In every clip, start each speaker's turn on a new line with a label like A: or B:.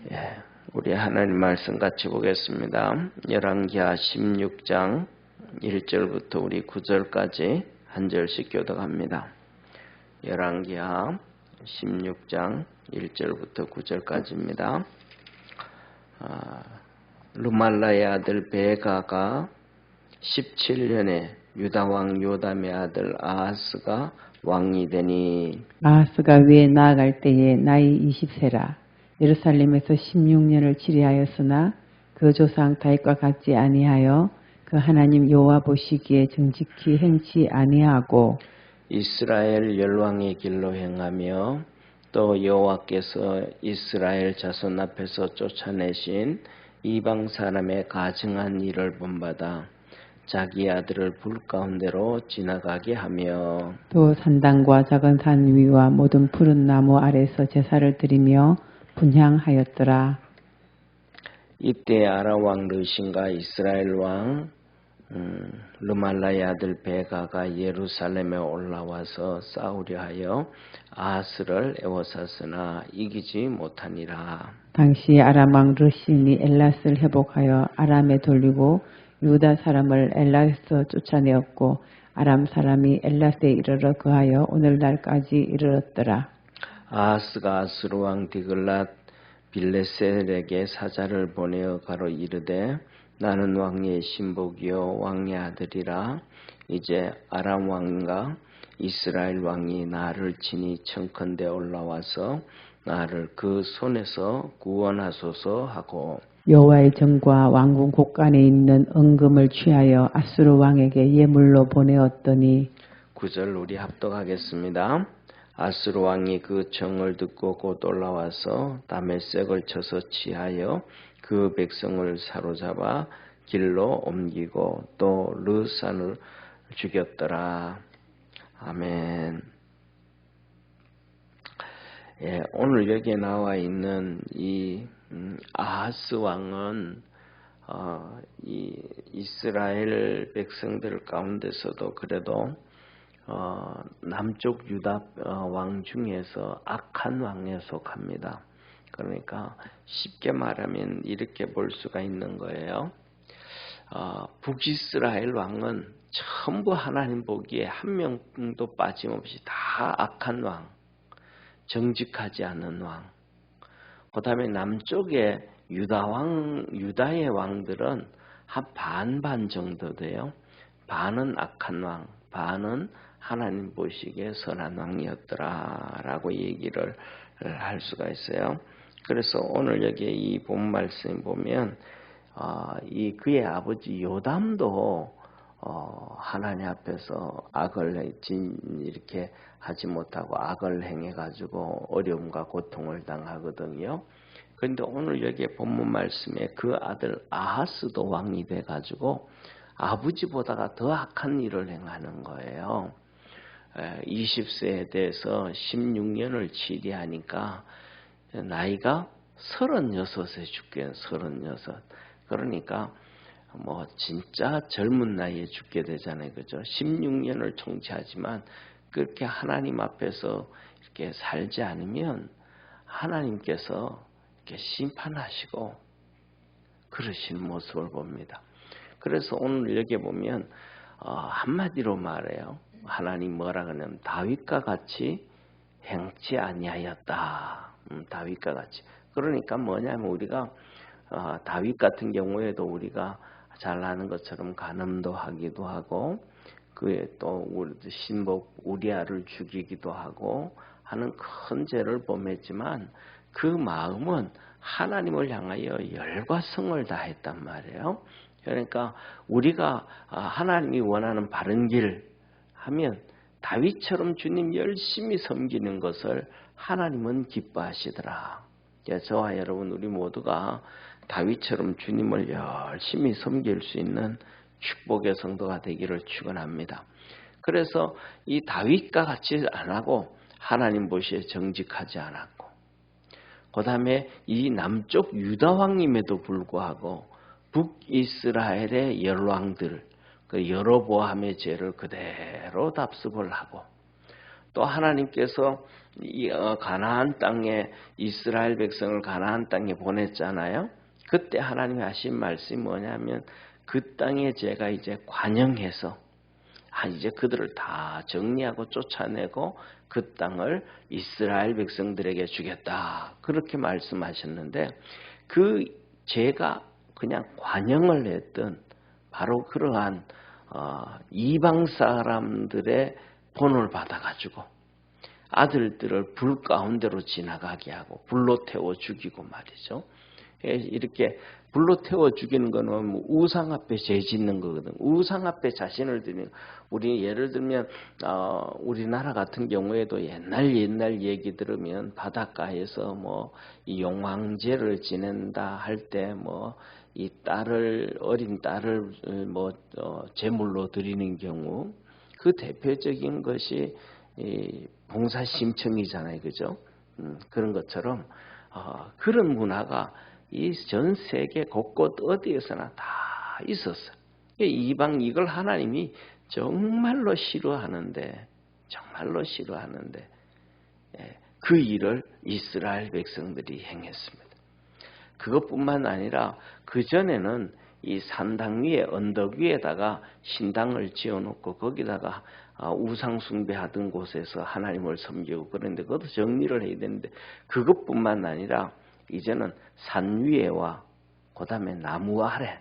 A: 예, 우리 하나님 말씀 같이 보겠습니다. 열왕기하 16장 1절부터 우리 9절까지 한 절씩 교독합니다. 열왕기하 16장 1절부터 9절까지입니다. 르말라의 아들 베가가 17년에 유다왕 요담의 아들 아하스가 왕이 되니,
B: 아하스가 위에 나아갈 때에 나이 20세라. 예루살렘에서 16년을 치리하였으나 그 조상 다윗과 같지 아니하여 그 하나님 여호와 보시기에 정직히 행치 아니하고
A: 이스라엘 열왕의 길로 행하며 또 여호와께서 이스라엘 자손 앞에서 쫓아내신 이방 사람의 가증한 일을 본받아 자기 아들을 불 가운데로 지나가게 하며
B: 또 산당과 작은 산 위와 모든 푸른 나무 아래서 제사를 드리며 분향하였더라.
A: 이때 아람 왕 르신과 이스라엘 왕 르말라의 아들 베가가 예루살렘에 올라와서 싸우려 하여 아하스를 에워쌌으나 이기지 못하니라.
B: 당시 아람 왕 르신이 엘랏을 회복하여 아람에 돌리고 유다 사람을 엘랏에서 쫓아내었고 아람 사람이 엘랏에 이르러 거하여 오늘날까지 이르렀더라.
A: 아하스가 아수르 왕 디글랏 빌레셀에게 사자를 보내어 가로 이르되 나는 왕의 신복이요 왕의 아들이라. 이제 아람 왕과 이스라엘 왕이 나를 치니 청컨대 올라와서 나를 그 손에서 구원하소서 하고
B: 여호와의 전과 왕궁 곳간에 있는 은금을 취하여 아수르 왕에게 예물로 보내었더니
A: 9절 우리 합독하겠습니다. 아수르 왕이 그 정을 듣고 곧 올라와서 다메섹을 쳐서 취하여 그 백성을 사로잡아 길로 옮기고 또 르산을 죽였더라. 아멘. 예, 오늘 여기에 나와 있는 이 아하스 왕은 이 이스라엘 백성들 가운데서도 그래도 남쪽 유다 왕 중에서 악한 왕에 속합니다. 그러니까 쉽게 말하면 이렇게 볼 수가 있는 거예요. 북이스라엘 왕은 전부 하나님 보기에 한 명도 빠짐없이 다 악한 왕, 정직하지 않은 왕. 그 다음에 남쪽에 유다의 왕들은 한 반반 정도 돼요. 반은 악한 왕, 반은 하나님 보시기에 선한 왕이었더라라고 얘기를 할 수가 있어요. 그래서 오늘 여기 이 본 말씀 보면 이 그의 아버지 요담도 하나님 앞에서 악을 이렇게 하지 못하고 악을 행해가지고 어려움과 고통을 당하거든요. 그런데 오늘 여기 본문 말씀에 그 아들 아하스도 왕이 돼가지고 아버지보다가 더 악한 일을 행하는 거예요. 20세에 대해서 16년을 치리하니까 나이가 36에 죽게 36. 그러니까 뭐 진짜 젊은 나이에 죽게 되잖아요. 그죠? 16년을 통치하지만 그렇게 하나님 앞에서 이렇게 살지 않으면 하나님께서 이렇게 심판하시고 그러신 모습을 봅니다. 그래서 오늘 여기 보면 한마디로 말해요. 하나님 뭐라 그러냐면 다윗과 같이 행치 아니하였다. 다윗과 같이. 그러니까 뭐냐면 우리가 다윗 같은 경우에도 우리가 잘 아는 것처럼 간음도 하기도 하고 그에 또 우리 신복 우리아를 죽이기도 하고 하는 큰 죄를 범했지만 그 마음은 하나님을 향하여 열과 성을 다했단 말이에요. 그러니까 우리가 하나님이 원하는 바른 길 하면 다윗처럼 주님 열심히 섬기는 것을 하나님은 기뻐하시더라. 저와 여러분 우리 모두가 다윗처럼 주님을 열심히 섬길 수 있는 축복의 성도가 되기를 축원합니다. 그래서 이 다윗과 같이 안 하고 하나님 보시기에 정직하지 않았고 그 다음에 이 남쪽 유다 왕임에도 불구하고 북이스라엘의 열왕들 그 여로보암의 죄를 그대로 답습을 하고 또 하나님께서 가나안 땅에 이스라엘 백성을 가나안 땅에 보냈잖아요. 그때 하나님이 하신 말씀이 뭐냐면 그 땅에 제가 이제 관영해서 이제 그들을 다 정리하고 쫓아내고 그 땅을 이스라엘 백성들에게 주겠다. 그렇게 말씀하셨는데 제가 그냥 관영을 했던 바로 그러한 이방 사람들의 본을 받아가지고 아들들을 불 가운데로 지나가게 하고 불로 태워 죽이고 말이죠. 이렇게 불로 태워 죽이는 거는 우상 앞에 죄 짓는 거거든. 우상 앞에 자신을 드리는. 우리 예를 들면 우리나라 같은 경우에도 옛날 얘기 들으면 바닷가에서 이 용왕제를 지낸다 할 때 이 어린 딸을 제물로 드리는 경우 그 대표적인 것이 이 봉사심청이잖아요, 그죠? 그런 것처럼 그런 문화가 이 전 세계 곳곳 어디에서나 다 있었어요. 이걸 하나님이 정말로 싫어하는데 그 일을 이스라엘 백성들이 행했습니다. 그것뿐만 아니라 그 전에는 이 산당 위에 언덕 위에다가 신당을 지어놓고 거기다가 우상 숭배하던 곳에서 하나님을 섬기고 그런데 그것도 정리를 해야 되는데 그것뿐만 아니라 이제는 산 위에와 그 다음에 나무 아래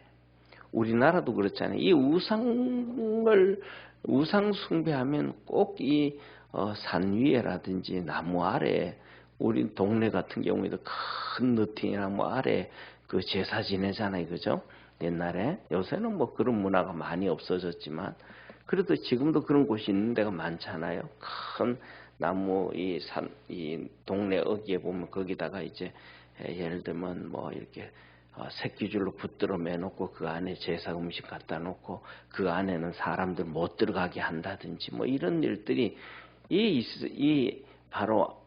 A: 우리나라도 그렇잖아요. 이 우상 숭배하면 꼭 이 산 위에라든지 나무 아래에 우리 동네 같은 경우에도 큰 느티나무 아래 그 제사 지내잖아요. 그죠? 옛날에. 요새는 그런 문화가 많이 없어졌지만 그래도 지금도 그런 곳이 있는 데가 많잖아요. 큰 나무 이 동네 어귀에 보면 거기다가 이제 예를 들면 이렇게 새끼줄로 붙들어 매놓고 그 안에 제사 음식 갖다 놓고 그 안에는 사람들 못 들어가게 한다든지 이런 일들이 바로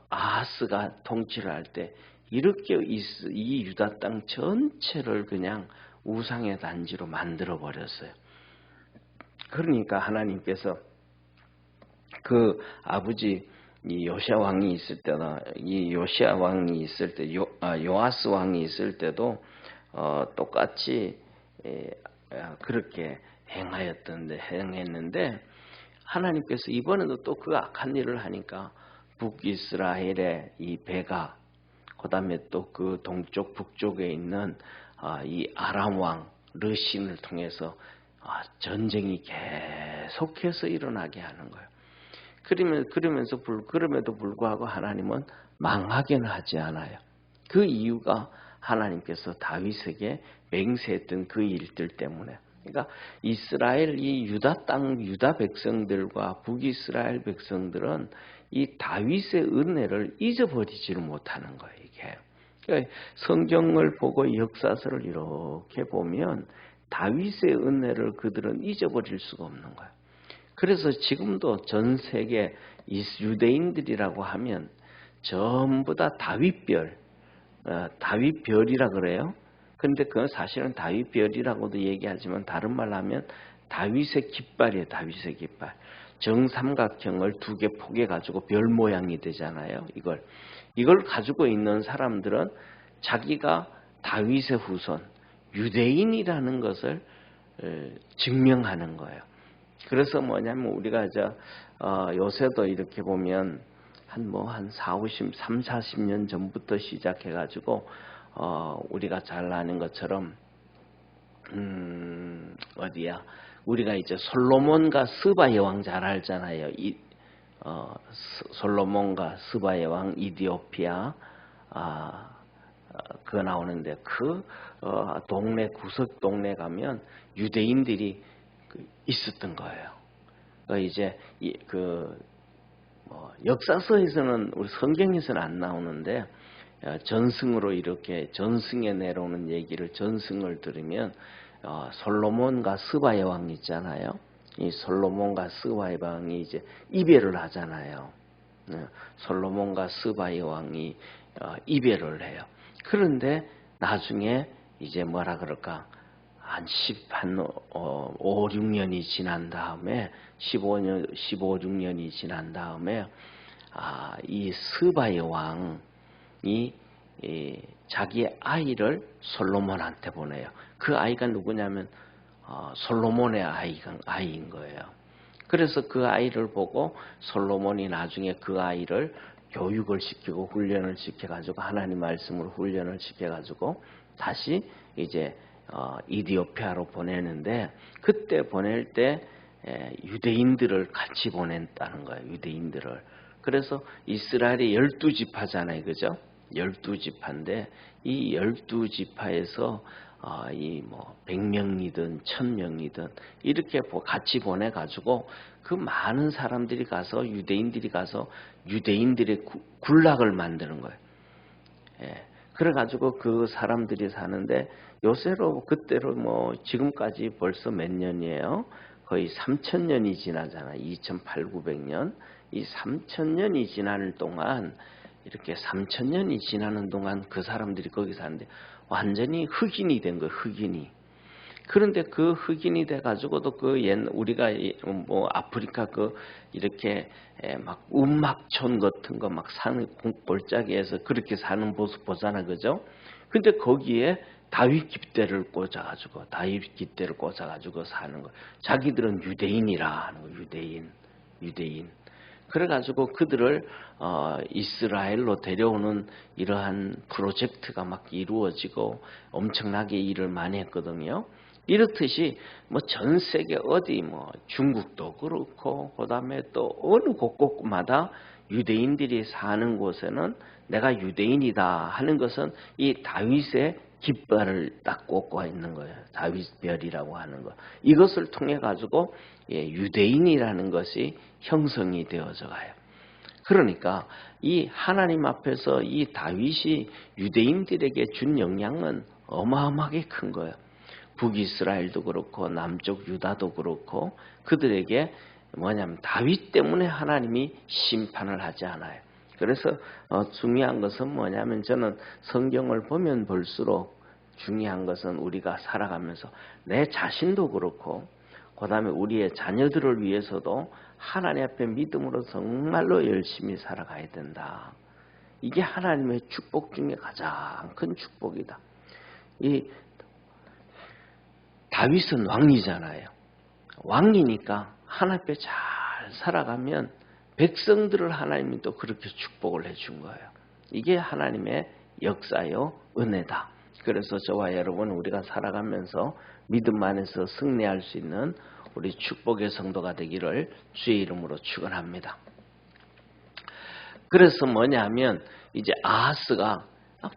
A: 아하스가 통치를 할 때 이렇게 이 유다 땅 전체를 그냥 우상의 단지로 만들어 버렸어요. 그러니까 하나님께서 그 아버지 이 요시아 왕이 있을 때나 이 요시아 왕이 있을 때 요아스 왕이 있을 때도 똑같이 그렇게 행했는데 하나님께서 이번에도 또 그 악한 일을 하니까 북이스라엘의 이 배가 그다음에 또 그 동쪽 북쪽에 있는 이 아람 왕 르신을 통해서 전쟁이 계속해서 일어나게 하는 거예요. 그럼에도 불구하고 하나님은 망하게는 하지 않아요. 그 이유가 하나님께서 다윗에게 맹세했던 그 일들 때문에. 그러니까 이스라엘 이 유다 땅 유다 백성들과 북이스라엘 백성들은 이 다윗의 은혜를 잊어버리지를 못하는 거예요. 이게 그러니까 성경을 보고 역사서를 이렇게 보면 다윗의 은혜를 그들은 잊어버릴 수가 없는 거예요. 그래서 지금도 전 세계 유대인들이라고 하면 전부 다 다윗별이라 그래요. 그런데 그건 사실은 다윗별이라고도 얘기하지만 다른 말로 하면 다윗의 깃발이에요. 다윗의 깃발. 정삼각형을 두 개 포개가지고 별 모양이 되잖아요. 이걸 가지고 있는 사람들은 자기가 다윗의 후손, 유대인이라는 것을 증명하는 거예요. 그래서 뭐냐면 우리가 요새도 이렇게 보면 한 40년 전부터 시작해가지고 우리가 잘 아는 것처럼 우리가 이제 솔로몬과 스바의 왕 잘 알잖아요. 솔로몬과 스바의 왕 이디오피아 그거 나오는데 그 동네 구석 동네 가면 유대인들이 있었던 거예요. 이제 역사서에서는 우리 성경에서는 안 나오는데 전승으로 이렇게 전승에 내려오는 얘기를 전승을 들으면 솔로몬과 스바의 왕 있잖아요. 이 솔로몬과 스바의 왕이 이제 이별을 하잖아요. 솔로몬과 스바의 왕이 이별을 해요. 그런데 나중에 이제 뭐라 그럴까? 한 5, 6년이 지난 다음에 15, 16년이 지난 다음에 이 스바의 왕이 자기 아이를 솔로몬한테 보내요. 그 아이가 누구냐면 솔로몬의 아이인 거예요. 그래서 그 아이를 보고 솔로몬이 나중에 그 아이를 교육을 시키고 훈련을 시켜가지고 하나님 말씀으로 훈련을 시켜가지고 다시 이제 이디오피아로 보내는데, 그때 보낼 때 유대인들을 같이 보냈다는 거예요. 유대인들을. 그래서 이스라엘이 12지파잖아요. 그죠? 12지파인데 이 12지파에서 이 100명이든 1000명이든 이렇게 같이 보내가지고 그 많은 사람들이 가서 유대인들이 가서 유대인들의 군락을 만드는 거예요. 그래가지고 그 사람들이 사는데 요새로 그때로 지금까지 벌써 몇 년이에요? 거의 3000년이 지나잖아요. 2800~900년. 이 3000년이 지나는 동안, 이렇게 3000년이 지나는 동안 그 사람들이 거기 사는데 완전히 흑인이 된 거예요. 흑인이. 그런데 그 흑인이 돼가지고도 우리가 아프리카 이렇게 막 운막촌 같은 거 막 사는 골짜기에서 그렇게 사는 모습 보잖아, 그죠? 근데 거기에 다윗 깃대를 꽂아가지고 사는 거. 자기들은 유대인이라 하는 거, 유대인. 그래가지고 그들을 이스라엘로 데려오는 이러한 프로젝트가 막 이루어지고 엄청나게 일을 많이 했거든요. 이렇듯이 전 세계 어디 중국도 그렇고 그다음에 또 어느 곳곳마다 유대인들이 사는 곳에는 내가 유대인이다 하는 것은 이 다윗의 깃발을 딱 꽂고 있는 거예요. 다윗별이라고 하는 거. 이것을 통해 가지고 유대인이라는 것이 형성이 되어져 가요. 그러니까 이 하나님 앞에서 이 다윗이 유대인들에게 준 영향은 어마어마하게 큰 거예요. 북이스라엘도 그렇고 남쪽 유다도 그렇고 그들에게 뭐냐면 다윗 때문에 하나님이 심판을 하지 않아요. 그래서 중요한 것은 뭐냐면 저는 성경을 보면 볼수록 중요한 것은 우리가 살아가면서 내 자신도 그렇고 그다음에 우리의 자녀들을 위해서도 하나님 앞에 믿음으로 정말로 열심히 살아가야 된다. 이게 하나님의 축복 중에 가장 큰 축복이다. 이 다윗은 왕이잖아요. 왕이니까 하나님 앞에 잘 살아가면 백성들을 하나님이 또 그렇게 축복을 해준 거예요. 이게 하나님의 역사요, 은혜다. 그래서 저와 여러분 우리가 살아가면서 믿음 안에서 승리할 수 있는 우리 축복의 성도가 되기를 주의 이름으로 축원합니다. 그래서 뭐냐면 이제 아하스가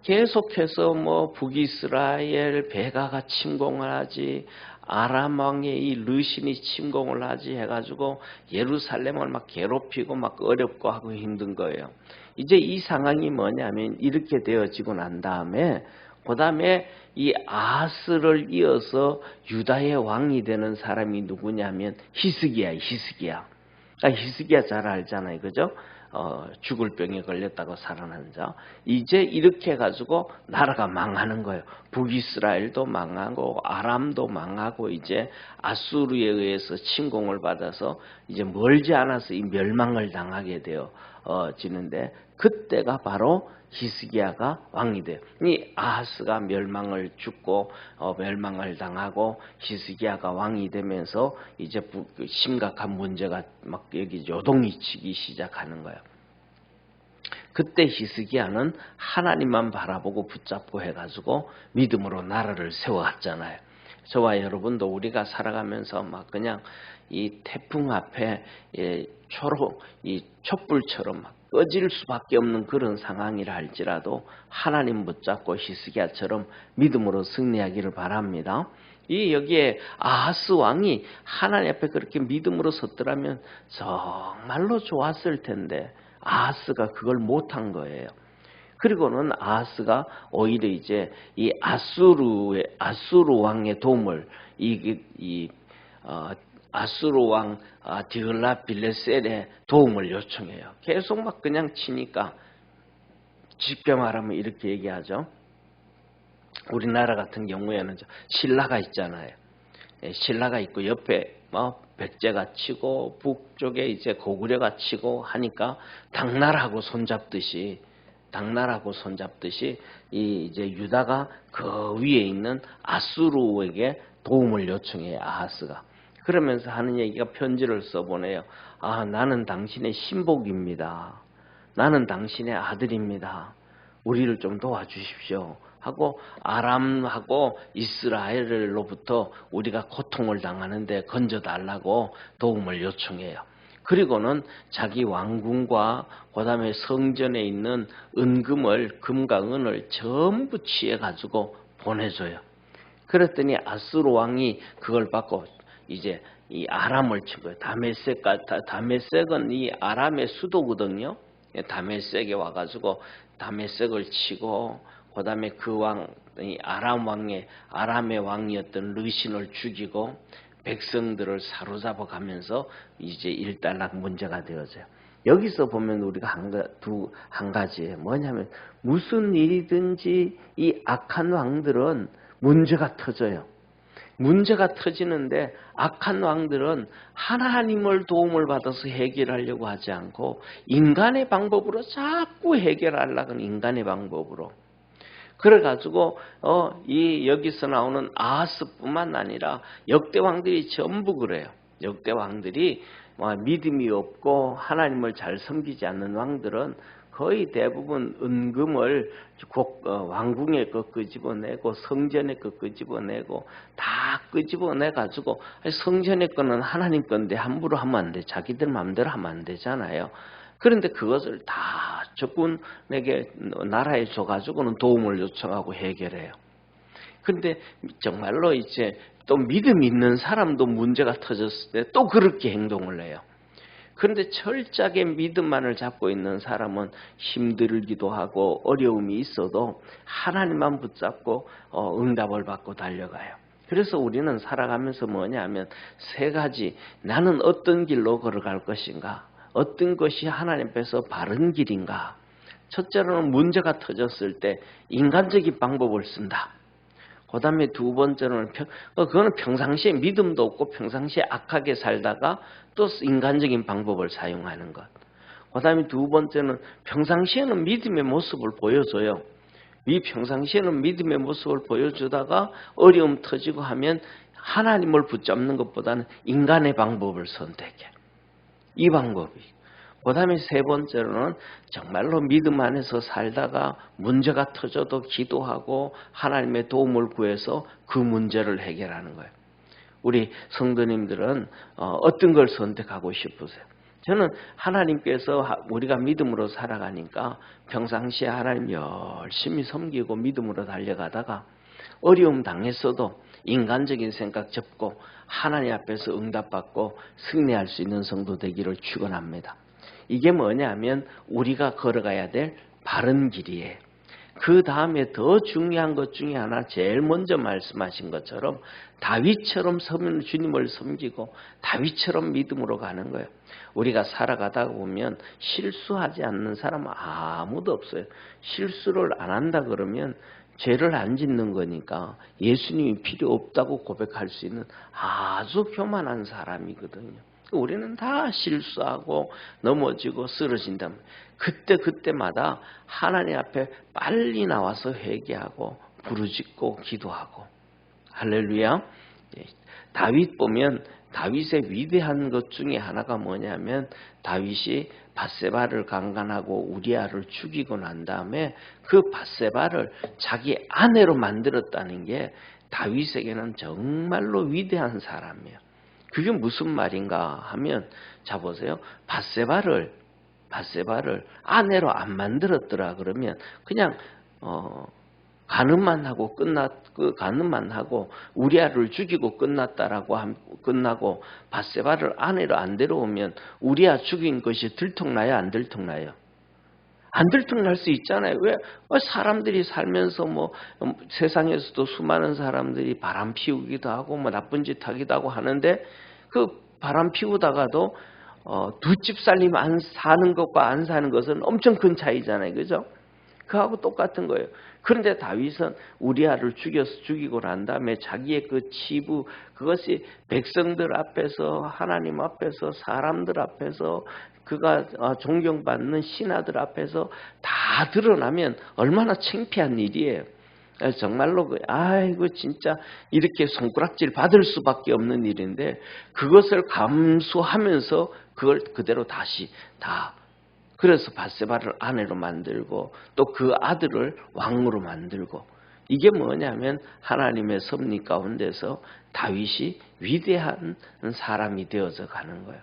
A: 계속해서 북이스라엘 베가가 침공을 하지, 아람 왕의 이 르신이 침공을 하지 해가지고 예루살렘을 막 괴롭히고 막 어렵고 하고 힘든 거예요. 이제 이 상황이 뭐냐면 이렇게 되어지고 난 다음에 그 다음에 이 아하스를 이어서 유다의 왕이 되는 사람이 누구냐면 히스기야. 히스기야 잘 알잖아요, 그죠? 죽을 병에 걸렸다고 살아난 자. 이제 이렇게 해가지고 나라가 망하는 거예요. 북이스라엘도 망하고 아람도 망하고 이제 아수르에 의해서 침공을 받아서 이제 멀지 않아서 이 멸망을 당하게 되어지는데 그때가 바로 히스기야가 왕이 돼요. 이 아하스가 멸망을 죽고 멸망을 당하고 히스기야가 왕이 되면서 이제 심각한 문제가 막 여기 요동이 치기 시작하는 거예요. 그때 히스기야는 하나님만 바라보고 붙잡고 해가지고 믿음으로 나라를 세워갔잖아요. 저와 여러분도 우리가 살아가면서 막 그냥 이 태풍 앞에 이 촛불처럼 막 꺼질 수밖에 없는 그런 상황이라 할지라도 하나님 붙잡고 히스기야처럼 믿음으로 승리하기를 바랍니다. 여기에 아하스 왕이 하나님 앞에 그렇게 믿음으로 섰더라면 정말로 좋았을 텐데 아하스가 그걸 못한 거예요. 그리고는 아하스가 오히려 이제 이 아수르 왕의 도움을 아수르 왕 디글랏빌레셀의 도움을 요청해요. 계속 막 그냥 치니까 쉽게 말하면 이렇게 얘기하죠. 우리나라 같은 경우에는 신라가 있잖아요. 신라가 있고 옆에 백제가 치고 북쪽에 이제 고구려가 치고 하니까 당나라하고 손잡듯이 이 이제 유다가 그 위에 있는 아수르에게 도움을 요청해요. 아하스가. 그러면서 하는 얘기가 편지를 써보내요. 나는 당신의 신복입니다. 나는 당신의 아들입니다. 우리를 좀 도와주십시오. 하고 아람하고 이스라엘로부터 우리가 고통을 당하는데 건져달라고 도움을 요청해요. 그리고는 자기 왕궁과 그다음에 성전에 있는 은금을 금과 은을 전부 취해가지고 보내줘요. 그랬더니 아수르 왕이 그걸 받고 이제 이 아람을 친 거예요. 다메섹은 이 아람의 수도거든요. 다메섹에 와가지고 다메섹을 치고 그다음에 그 왕, 이 아람의 왕이었던 르신을 죽이고 백성들을 사로잡아 가면서 이제 일단락 문제가 되어져요. 여기서 보면 우리가 한 가지예요. 뭐냐면 무슨 일이든지 이 악한 왕들은 문제가 터져요. 문제가 터지는데 악한 왕들은 하나님을 도움을 받아서 해결하려고 하지 않고 인간의 방법으로 자꾸 해결하려고 하는 인간의 방법으로. 그래가지고 여기서 나오는 아하스뿐만 아니라 역대 왕들이 전부 그래요. 역대 왕들이 믿음이 없고 하나님을 잘 섬기지 않는 왕들은 거의 대부분 은금을 왕궁에 끄집어내고 성전에 끄집어내고 다 끄집어내가지고 성전의 거는 하나님 건데 함부로 하면 안 돼. 자기들 마음대로 하면 안 되잖아요. 그런데 그것을 다 적군에게 나라에 줘가지고는 도움을 요청하고 해결해요. 그런데 정말로 이제 또 믿음 있는 사람도 문제가 터졌을 때 또 그렇게 행동을 해요. 그런데 철저하게 믿음만을 잡고 있는 사람은 힘들기도 하고 어려움이 있어도 하나님만 붙잡고 응답을 받고 달려가요. 그래서 우리는 살아가면서 뭐냐면 세 가지, 나는 어떤 길로 걸어갈 것인가, 어떤 것이 하나님 앞에서 바른 길인가. 첫째로는 문제가 터졌을 때 인간적인 방법을 쓴다. 그 다음에 두 번째로는 그거는 평상시에 믿음도 없고 평상시에 악하게 살다가 또 인간적인 방법을 사용하는 것. 그 다음에 두 번째는 평상시에는 믿음의 모습을 보여줘요. 평상시에는 믿음의 모습을 보여주다가 어려움 터지고 하면 하나님을 붙잡는 것보다는 인간의 방법을 선택해. 이 방법이. 그 다음에 세 번째로는 정말로 믿음 안에서 살다가 문제가 터져도 기도하고 하나님의 도움을 구해서 그 문제를 해결하는 거예요. 우리 성도님들은 어떤 걸 선택하고 싶으세요? 저는 하나님께서 우리가 믿음으로 살아가니까 평상시에 하나님 열심히 섬기고 믿음으로 달려가다가 어려움 당했어도 인간적인 생각 접고 하나님 앞에서 응답받고 승리할 수 있는 성도 되기를 축원합니다. 이게 뭐냐면 우리가 걸어가야 될 바른 길이에요. 그 다음에 더 중요한 것 중에 하나, 제일 먼저 말씀하신 것처럼 다윗처럼 주님을 섬기고 다윗처럼 믿음으로 가는 거예요. 우리가 살아가다 보면 실수하지 않는 사람은 아무도 없어요. 실수를 안 한다 그러면 죄를 안 짓는 거니까 예수님이 필요 없다고 고백할 수 있는 아주 교만한 사람이거든요. 우리는 다 실수하고 넘어지고 쓰러진다면 그때마다 하나님 앞에 빨리 나와서 회개하고 부르짖고 기도하고. 할렐루야. 다윗 보면 다윗의 위대한 것 중에 하나가 뭐냐면 다윗이 밧세바를 강간하고 우리아를 죽이고 난 다음에 그 밧세바를 자기 아내로 만들었다는 게 다윗에게는 정말로 위대한 사람이에요. 그게 무슨 말인가 하면, 자 보세요. 밧세바를 아내로 안 만들었더라 그러면 그냥 간음만 하고 간음만 하고 우리아를 죽이고 끝나고 밧세바를 아내로 안 데려오면 우리아 죽인 것이 들통나요, 안 들통나요? 안 들통날 수 있잖아요. 왜? 사람들이 살면서 세상에서도 수많은 사람들이 바람 피우기도 하고 나쁜 짓 하기도 하고 하는데 그 바람 피우다가도 두 집 살림 안 사는 것과 안 사는 것은 엄청 큰 차이잖아요. 그죠? 그하고 똑같은 거예요. 그런데 다윗은 우리아를 죽이고 난 다음에 자기의 그 치부, 그것이 백성들 앞에서, 하나님 앞에서, 사람들 앞에서, 그가 존경받는 신하들 앞에서 다 드러나면 얼마나 창피한 일이에요. 정말로 아이고 진짜 이렇게 손가락질 받을 수밖에 없는 일인데, 그것을 감수하면서 그걸 그대로 다시 다, 그래서 밧세바를 아내로 만들고 또 그 아들을 왕으로 만들고, 이게 뭐냐면 하나님의 섭리 가운데서 다윗이 위대한 사람이 되어져 가는 거예요.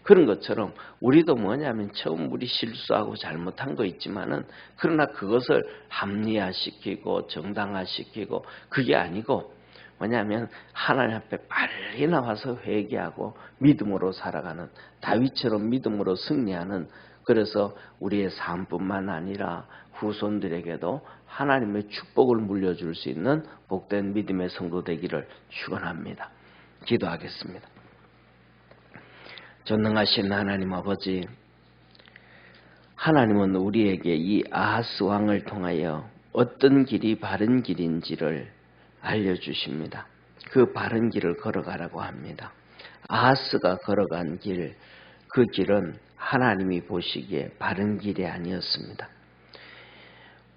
A: 그런 것처럼 우리도 뭐냐면 처음 우리 실수하고 잘못한 거 있지만은, 그러나 그것을 합리화시키고 정당화시키고 그게 아니고, 뭐냐면 하나님 앞에 빨리 나와서 회개하고 믿음으로 살아가는, 다윗처럼 믿음으로 승리하는, 그래서 우리의 삶뿐만 아니라 후손들에게도 하나님의 축복을 물려줄 수 있는 복된 믿음의 성도 되기를 축원합니다. 기도하겠습니다. 전능하신 하나님 아버지, 하나님은 우리에게 이 아하스 왕을 통하여 어떤 길이 바른 길인지를 알려주십니다. 그 바른 길을 걸어가라고 합니다. 아하스가 걸어간 길, 그 길은 하나님이 보시기에 바른 길이 아니었습니다.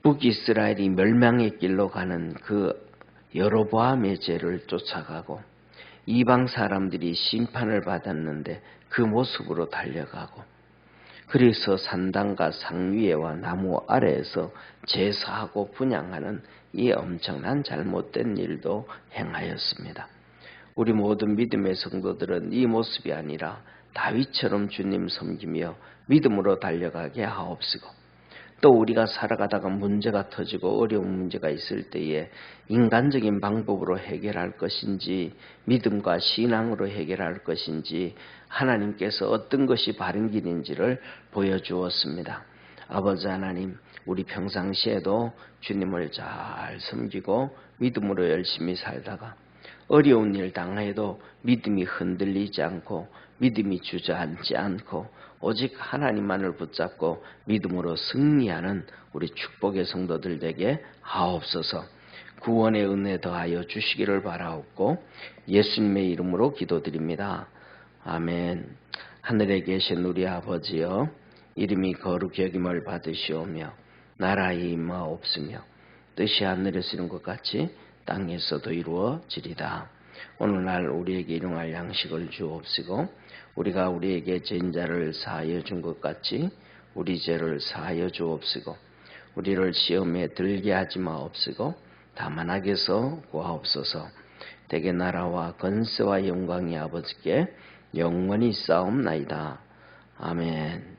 A: 북이스라엘이 멸망의 길로 가는 그 여로보암의 죄를 쫓아가고, 이방 사람들이 심판을 받았는데 그 모습으로 달려가고, 그래서 산당과 상위에와 나무 아래에서 제사하고 분향하는 이 엄청난 잘못된 일도 행하였습니다. 우리 모든 믿음의 성도들은 이 모습이 아니라 다윗처럼 주님 섬기며 믿음으로 달려가게 하옵시고, 또 우리가 살아가다가 문제가 터지고 어려운 문제가 있을 때에 인간적인 방법으로 해결할 것인지 믿음과 신앙으로 해결할 것인지 하나님께서 어떤 것이 바른 길인지를 보여주었습니다. 아버지 하나님, 우리 평상시에도 주님을 잘 섬기고 믿음으로 열심히 살다가 어려운 일 당해도 믿음이 흔들리지 않고 믿음이 주저앉지 않고 오직 하나님만을 붙잡고 믿음으로 승리하는 우리 축복의 성도들 되게 하옵소서. 구원의 은혜 더하여 주시기를 바라옵고 예수님의 이름으로 기도드립니다. 아멘. 하늘에 계신 우리 아버지여, 이름이 거룩히 여김을 받으시오며 나라의 임하옵시며 뜻이 하늘에서 이룬 것 같이 땅에서도 이루어지리다. 오늘날 우리에게 일용할 양식을 주옵시고, 우리가 우리에게 죄인 자를 사하여 준 것 같이 우리 죄를 사하여 주옵시고, 우리를 시험에 들게 하지 마옵시고 다만 악에서 구하옵소서. 대개 나라와 권세와 영광이 아버지께 영원히 싸움나이다. 아멘.